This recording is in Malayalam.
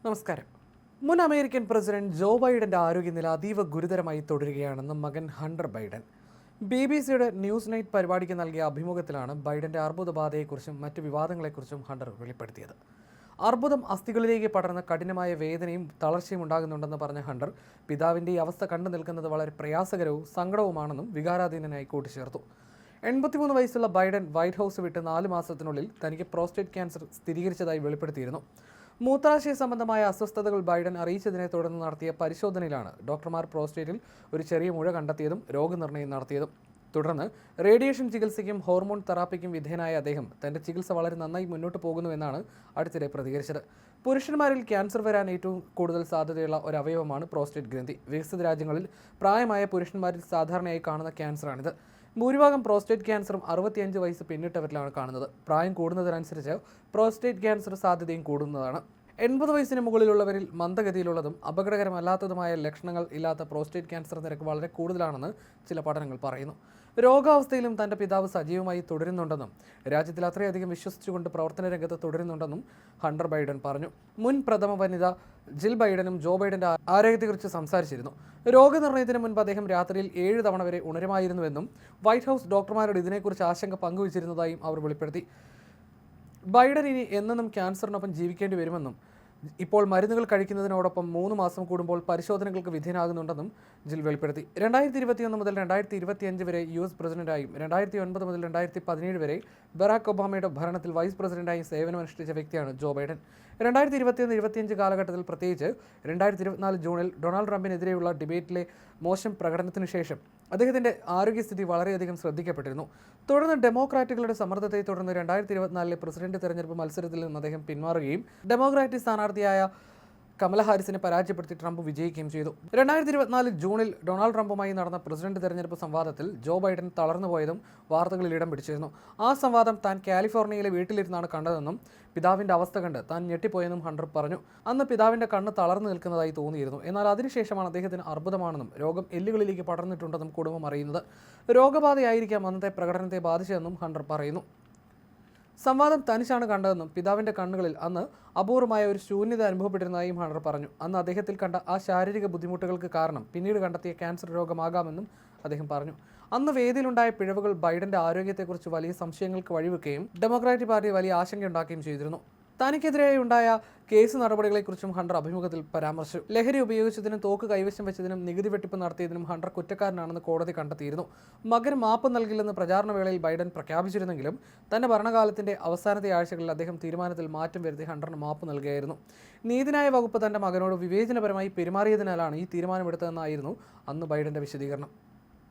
നമസ്കാരം. മുൻ അമേരിക്കൻ പ്രസിഡന്റ് ജോ ബൈഡന്റെ ആരോഗ്യനില അതീവ ഗുരുതരമായി തുടരുകയാണെന്ന് മകൻ ഹണ്ടർ ബൈഡൻ BBC-യുടെ ന്യൂസ് നൈറ്റ് പരിപാടിക്ക് നൽകിയ അഭിമുഖത്തിലാണ് ബൈഡന്റെ അർബുദബാധയെക്കുറിച്ചും മറ്റ് വിവാദങ്ങളെക്കുറിച്ചും ഹണ്ടർ വെളിപ്പെടുത്തിയത്. അർബുദം അസ്ഥികളിലേക്ക് പടർന്ന് കഠിനമായ വേദനയും തളർച്ചയും ഉണ്ടാകുന്നുണ്ടെന്ന് പറഞ്ഞ ഹണ്ടർ പിതാവിന്റെ ഈ അവസ്ഥ കണ്ടു നിൽക്കുന്നത് വളരെ പ്രയാസകരവും സങ്കടവുമാണെന്നും വികാരാധീനനായി കൂട്ടിച്ചേർത്തു. 83 വയസ്സുള്ള ബൈഡൻ വൈറ്റ് ഹൗസ് വിട്ട് 4 മാസത്തിനുള്ളിൽ തനിക്ക് പ്രോസ്റ്റേറ്റ് ക്യാൻസർ സ്ഥിരീകരിച്ചതായി വെളിപ്പെടുത്തിയിരുന്നു. മൂത്രാശയ സംബന്ധമായ അസ്വസ്ഥതകൾ ബൈഡൻ അറിയിച്ചതിനെ തുടർന്ന് നടത്തിയ പരിശോധനയിലാണ് ഡോക്ടർമാർ പ്രോസ്റ്റേറ്റിൽ ഒരു ചെറിയ മുഴ കണ്ടെത്തിയതും രോഗനിർണയം നടത്തിയതും. തുടർന്ന് റേഡിയേഷൻ ചികിത്സയ്ക്കും ഹോർമോൺ തെറാപ്പിക്കും വിധേയനായ അദ്ദേഹം തന്റെ ചികിത്സ വളരെ നന്നായി മുന്നോട്ട് പോകുന്നുവെന്നാണ് അടുത്തിടെ പ്രതികരിച്ചത്. പുരുഷന്മാരിൽ ക്യാൻസർ വരാൻ ഏറ്റവും കൂടുതൽ സാധ്യതയുള്ള ഒരു അവയവമാണ് പ്രോസ്റ്റേറ്റ് ഗ്രന്ഥി. വികസിത രാജ്യങ്ങളിൽ പ്രായമായ പുരുഷന്മാരിൽ സാധാരണയായി കാണുന്ന ക്യാൻസറാണിത്. ഭൂരിഭാഗം പ്രോസ്റ്റേറ്റ് ക്യാൻസറും 65 വയസ്സ് പിന്നിട്ടവരിലാണ് കാണുന്നത്. പ്രായം കൂടുന്നതിനനുസരിച്ച് പ്രോസ്റ്റേറ്റ് ക്യാൻസർ സാധ്യതയും കൂടുന്നതാണ്. 80 വയസ്സിന് മുകളിലുള്ളവരിൽ മന്ദഗതിയിലുള്ളതും അപകടകരമല്ലാത്തതുമായ ലക്ഷണങ്ങൾ ഇല്ലാത്ത പ്രോസ്റ്റേറ്റ് ക്യാൻസർ നിരക്ക് വളരെ കൂടുതലാണെന്ന് ചില പഠനങ്ങൾ പറയുന്നു. രോഗാവസ്ഥയിലും തന്റെ പിതാവ് സജീവമായി തുടരുന്നുണ്ടെന്നും രാജ്യത്തിൽ അത്രയധികം വിശ്വസിച്ചുകൊണ്ട് പ്രവർത്തന രംഗത്ത് തുടരുന്നുണ്ടെന്നും ഹണ്ടർ ബൈഡൻ പറഞ്ഞു. മുൻ പ്രഥമ വനിത ജിൽ ബൈഡനും ജോ ബൈഡന്റെ ആരോഗ്യത്തെക്കുറിച്ച് സംസാരിച്ചിരുന്നു. രോഗനിർണയത്തിന് മുൻപ് അദ്ദേഹം രാത്രിയിൽ 7 തവണ വരെ ഉണരുമായിരുന്നുവെന്നും വൈറ്റ് ഹൗസ് ഡോക്ടർമാരോട് ഇതിനെക്കുറിച്ച് ആശങ്ക പങ്കുവച്ചിരുന്നതായും അവർ വെളിപ്പെടുത്തി. ബൈഡൻ ഇനി എന്നും ക്യാൻസറിനൊപ്പം ജീവിക്കേണ്ടി വരുമെന്നും ഇപ്പോൾ മരുന്നുകൾ കഴിക്കുന്നതിനോടൊപ്പം 3 മാസം കൂടുമ്പോൾ പരിശോധനകൾക്ക് വിധേയനാകുന്നുണ്ടെന്നും ജിൽ വെളിപ്പെടുത്തി. 2021 മുതൽ 2025 വരെ US പ്രസിഡന്റായും 2009 മുതൽ 2017 വരെ ബറാക് ഒബാമയുടെ ഭരണത്തിൽ വൈസ് പ്രസിഡന്റായും സേവനമനുഷ്ഠിച്ച വ്യക്തിയാണ് ജോ ബൈഡൻ. 2021-25 കാലഘട്ടത്തിൽ, പ്രത്യേകിച്ച് 2024 ജൂണിൽ ഡൊണാൾഡ് ട്രംപിനെതിരെയുള്ള ഡിബേറ്റിലെ മോശം പ്രകടനത്തിനു ശേഷം അദ്ദേഹത്തിന്റെ ആരോഗ്യസ്ഥിതി വളരെയധികം ശ്രദ്ധിക്കപ്പെട്ടിരുന്നു. തുടർന്ന് ഡെമോക്രാറ്റുകളുടെ സമ്മർദ്ദത്തെ തുടർന്ന് 2024 പ്രസിഡന്റ് തെരഞ്ഞെടുപ്പ് മത്സരത്തിൽ നിന്ന് അദ്ദേഹം പിന്മാറുകയും ഡെമോക്രാറ്റിക് സ്ഥാനാർത്ഥിയായ കമല ഹാരിസിനെ പരാജയപ്പെടുത്തി ട്രംപ് വിജയിക്കുകയും ചെയ്തു. 2024 ജൂണിൽ ഡൊണാൾഡ് ട്രംപുമായി നടന്ന പ്രസിഡന്റ് തെരഞ്ഞെടുപ്പ് സംവാദത്തിൽ ജോ ബൈഡൻ തളർന്നുപോയതും വാർത്തകളിൽ ഇടം പിടിച്ചിരുന്നു. ആ സംവാദം താൻ കാലിഫോർണിയയിലെ വീട്ടിലിരുന്നാണ് കണ്ടതെന്നും പിതാവിന്റെ അവസ്ഥ കണ്ട് താൻ ഞെട്ടിപ്പോയെന്നും ഹണ്ടർ പറഞ്ഞു. അന്ന് പിതാവിന്റെ കണ്ണ് തളർന്നു നിൽക്കുന്നതായി തോന്നിയിരുന്നു. എന്നാൽ അതിനുശേഷമാണ് അദ്ദേഹത്തിന് അർബുദമാണെന്നും രോഗം എല്ലുകളിലേക്ക് പടർന്നിട്ടുണ്ടെന്നും കുടുംബം അറിയുന്നത്. രോഗബാധയായിരിക്കാം അന്നത്തെ പ്രകടനത്തെ ബാധിച്ചതെന്നും ഹണ്ടർ പറയുന്നു. സംവാദം തനിച്ചാണ് കണ്ടതെന്നും പിതാവിന്റെ കണ്ണുകളിൽ അന്ന് അപൂർവമായ ഒരു ശൂന്യത അനുഭവപ്പെട്ടിരുന്നതായും ഹണ്ടർ പറഞ്ഞു. അന്ന് അദ്ദേഹത്തിൽ കണ്ട ആ ശാരീരിക ബുദ്ധിമുട്ടുകൾക്ക് കാരണം പിന്നീട് കണ്ടെത്തിയ ക്യാൻസർ രോഗമാകാമെന്നും അദ്ദേഹം പറഞ്ഞു. അന്ന് വേദിയിലുണ്ടായ പിഴവുകൾ ബൈഡന്റെ ആരോഗ്യത്തെക്കുറിച്ച് വലിയ സംശയങ്ങൾക്ക് വഴിവെക്കുകയും ഡെമോക്രാറ്റിക് പാർട്ടി വലിയ ആശങ്കയുണ്ടാക്കുകയും ചെയ്തിരുന്നു. തനിക്കെതിരായി ഉണ്ടായ കേസ് നടപടികളെക്കുറിച്ചും ഹണ്ടർ അഭിമുഖത്തിൽ പരാമർശിച്ചു. ലഹരി ഉപയോഗിച്ചതിനും തോക്ക് കൈവശം വെച്ചതിനും നികുതി വെട്ടിപ്പ് നടത്തിയതിനും ഹണ്ടർ കുറ്റക്കാരനാണെന്ന് കോടതി കണ്ടെത്തിയിരുന്നു. മകന് മാപ്പ് നൽകില്ലെന്ന് പ്രചാരണ വേളയിൽ ബൈഡൻ പ്രഖ്യാപിച്ചിരുന്നെങ്കിലും തന്റെ ഭരണകാലത്തിന്റെ അവസാനത്തെ ആഴ്ചകളിൽ അദ്ദേഹം തീരുമാനത്തിൽ മാറ്റം വരുത്തി ഹണ്ടറിന് മാപ്പ് നൽകുകയായിരുന്നു. നീതിന്യായ വകുപ്പ് തന്റെ മകനോട് വിവേചനപരമായി പെരുമാറിയതിനാലാണ് ഈ തീരുമാനമെടുത്തതെന്നായിരുന്നു അന്ന് ബൈഡന്റെ വിശദീകരണം.